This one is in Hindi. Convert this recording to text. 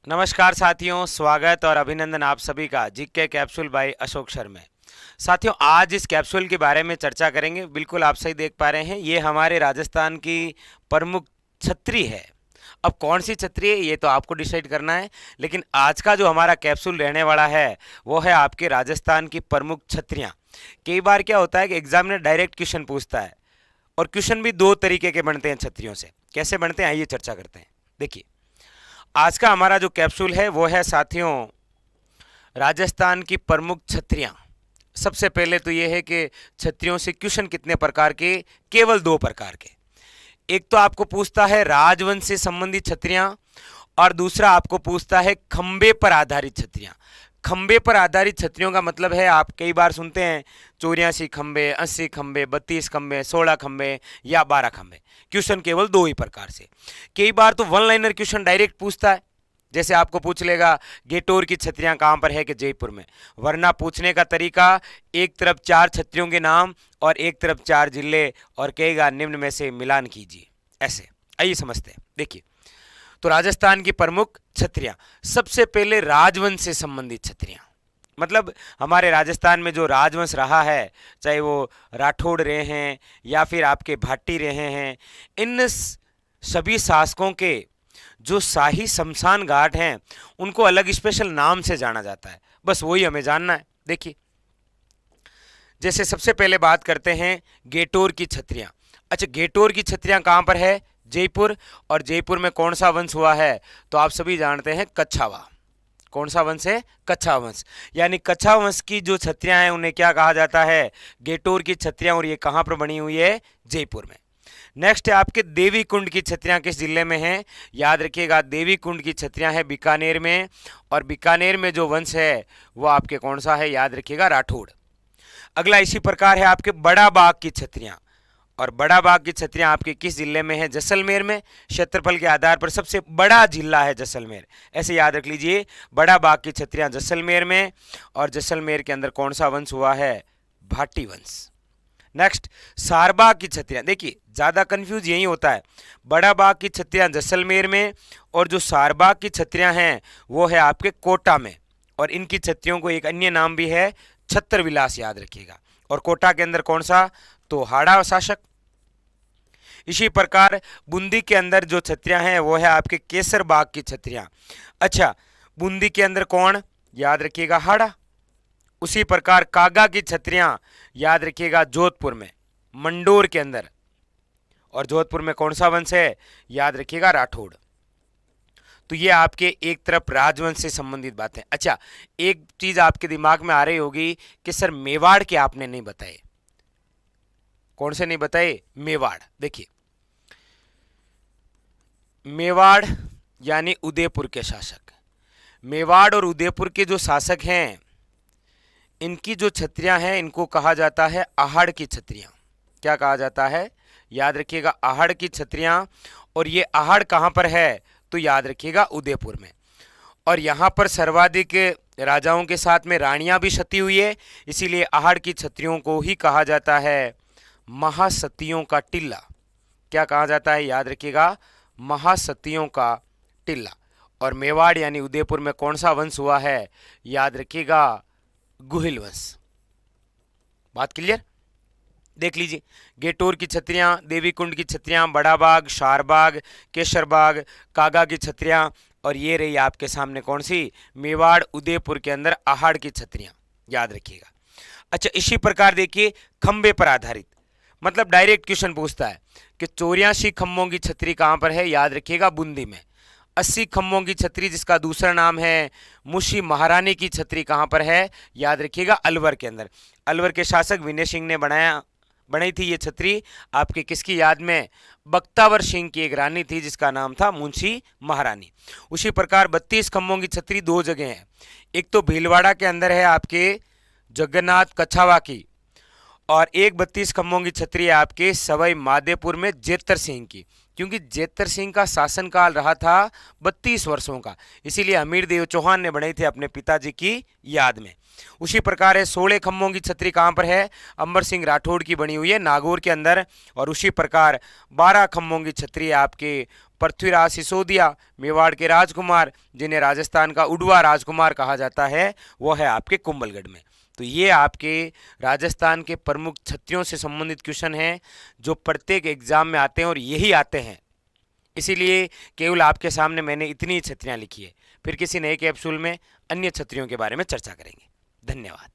नमस्कार साथियों, स्वागत और अभिनंदन आप सभी का GK capsule by Ashok Sharma. साथियों, आज इस कैप्सूल के बारे में चर्चा करेंगे। बिल्कुल आप सही देख पा रहे हैं, ये हमारे राजस्थान की प्रमुख छतरी है। अब कौन सी छतरी है ये तो आपको डिसाइड करना है, लेकिन आज का जो हमारा कैप्सूल रहने वाला है वो है आपके राजस्थान की प्रमुख छतरियाँ। कई बार क्या होता है कि एग्जामिनर डायरेक्ट क्वेश्चन पूछता है, और क्वेश्चन भी दो तरीके के बनते हैं छतरियों से। कैसे बनते हैं आइए चर्चा करते हैं। देखिए, आज का हमारा जो कैप्सूल है वो है साथियों राजस्थान की प्रमुख छतरियां। सबसे पहले तो ये है कि छतरियों से क्वेश्चन कितने प्रकार के, केवल दो प्रकार के। एक तो आपको पूछता है राजवंश से संबंधित छतरियां, और दूसरा आपको पूछता है खंबे पर आधारित छतरियां। खंबे पर आधारित छतरियों का मतलब है, आप कई बार सुनते हैं 84 खंबे, 80 खंबे, 32 खंबे, 16 खंबे या 12 खंबे। क्वेश्चन केवल दो ही प्रकार से। कई बार तो वन लाइनर क्वेश्चन डायरेक्ट पूछता है, जैसे आपको पूछ लेगा गेटोर की छतरियां कहाँ पर है कि जयपुर में। वरना पूछने का तरीका, एक तरफ 4 छतरियों के नाम और एक तरफ 4 जिले, और कहेगा निम्न में से मिलान कीजिए। ऐसे आइए समझते हैं। देखिए, तो राजस्थान की प्रमुख छतरियां, सबसे पहले राजवंश से संबंधित छतरियां। मतलब हमारे राजस्थान में जो राजवंश रहा है, चाहे वो राठौड़ रहे हैं या फिर आपके भाटी रहे हैं, इन सभी शासकों के जो शाही शमशान घाट हैं उनको अलग स्पेशल नाम से जाना जाता है। बस वही हमें जानना है। देखिए, जैसे सबसे पहले बात करते हैं गेटोर की छतरियां। अच्छा, गेटोर की छतरियां कहाँ पर है? जयपुर। और जयपुर में कौन सा वंश हुआ है? तो आप सभी जानते हैं कच्छावा। कौन सा वंश है? कच्छा वंश। यानी कच्छा वंश की जो छतरियां हैं उन्हें क्या कहा जाता है? गेटोर की छतरियां। और ये कहाँ पर बनी हुई है? जयपुर में। नेक्स्ट है आपके देवी कुंड की छतरियां किस जिले में हैं? याद रखिएगा, देवी कुंड की छतरियां है बीकानेर में। और बीकानेर में जो वंश है वो आपके कौन सा है? याद रखिएगा, राठौड़। अगला इसी प्रकार है आपके बड़ा बाग की छतरियां। और बड़ा बाग की छतरियां आपके किस जिले में है? जैसलमेर में। क्षेत्रफल के आधार पर सबसे बड़ा जिला है जैसलमेर, ऐसे याद रख लीजिए। बड़ा बाग की छतरियां जैसलमेर में। और जैसलमेर के अंदर कौन सा वंश हुआ है? भाटी वंश। नेक्स्ट, सारबाग की छतरियां। देखिए, ज़्यादा कंफ्यूज यही होता है। बड़ा बाग की छतरियां जैसलमेर में, और जो सारबाग की छतरियां हैं वो है आपके कोटा में। और इनकी छतरियों को एक अन्य नाम भी है छत्र विलास, याद रखिएगा। और कोटा के अंदर कौन सा? तो हाड़ा शासक। इसी प्रकार बूंदी के अंदर जो छतरियां हैं वो है आपके केसर बाग की छतरियां। अच्छा, बूंदी के अंदर कौन? याद रखिएगा, हाड़ा। उसी प्रकार कागा की छतरियां, याद रखिएगा, जोधपुर में, मंडोर के अंदर। और जोधपुर में कौन सा वंश है? याद रखिएगा, राठौड़। तो ये आपके एक तरफ राजवंश से संबंधित बातें। अच्छा, एक चीज आपके दिमाग में आ रही होगी कि सर मेवाड़ के आपने नहीं बताए। कौन से नहीं बताए? मेवाड़। देखिए, मेवाड़ यानी उदयपुर के शासक। मेवाड़ और उदयपुर के जो शासक हैं, इनकी जो छतरियां हैं इनको कहा जाता है आहड़ की छतरियां। क्या कहा जाता है? याद रखिएगा, आहड़ की छतरियां। और ये आहड़ कहां पर है? तो याद रखिएगा, उदयपुर में। और यहां पर सर्वाधिक राजाओं के साथ में रानियां भी सती हुई है, इसीलिए आहड़ की छतरियों को ही कहा जाता है महासतियों का टिल्ला। क्या कहा जाता है? याद रखिएगा, महासतियों का टिल्ला। और मेवाड़ यानी उदयपुर में कौन सा वंश हुआ है? याद रखिएगा, गुहिल वंश। बात क्लियर? देख लीजिए, गेटोर की छतरियां, देवी कुंड की छतरियां, बड़ा बाग, शारबाग, केसर बाग, कागा की छतरियां, और ये रही आपके सामने कौन सी? मेवाड़ उदयपुर के अंदर आहड़ की छतरियां, याद रखिएगा। अच्छा, इसी प्रकार देखिए खंबे पर आधारित, मतलब डायरेक्ट क्वेश्चन पूछता है कि 84 खंभों की छतरी कहां पर है? याद रखिएगा, बूंदी में। 80 खंभों की छतरी जिसका दूसरा नाम है मुशी महारानी की छतरी कहां पर है? याद रखिएगा, अलवर के अंदर। अलवर के शासक विनय सिंह ने बनाई थी ये छतरी आपके किसकी याद में? बख्तावर सिंह की एक रानी थी जिसका नाम था मुंशी महारानी। उसी प्रकार 32 खंभों की छतरी दो जगह है। एक तो भीलवाड़ा के अंदर है आपके जगन्नाथ कछावा की, और एक 32 खंभों की छतरी है आपके सवाई माधेपुर में जेतर सिंह की। क्योंकि जेतर सिंह का शासनकाल रहा था 32 वर्षों का, इसीलिए हमीर देव चौहान ने बनाई थी अपने पिताजी की याद में। उसी प्रकार है 16 खंभों की छतरी कहाँ पर है? अंबर सिंह राठौड़ की बनी हुई है नागौर के अंदर। और उसी प्रकार 12 खंभों की छतरी आपके पृथ्वीराज सिसोदिया, मेवाड़ के राजकुमार, जिन्हें राजस्थान का उड़वा राजकुमार कहा जाता है, वो है आपके कुंभलगढ़ में। तो ये आपके राजस्थान के प्रमुख छत्रियों से संबंधित क्वेश्चन हैं जो प्रत्येक एग्जाम में आते हैं और यही आते हैं, इसीलिए केवल आपके सामने मैंने इतनी छत्रियां लिखी है। फिर किसी नए कैप्सूल में अन्य छत्रियों के बारे में चर्चा करेंगे। धन्यवाद।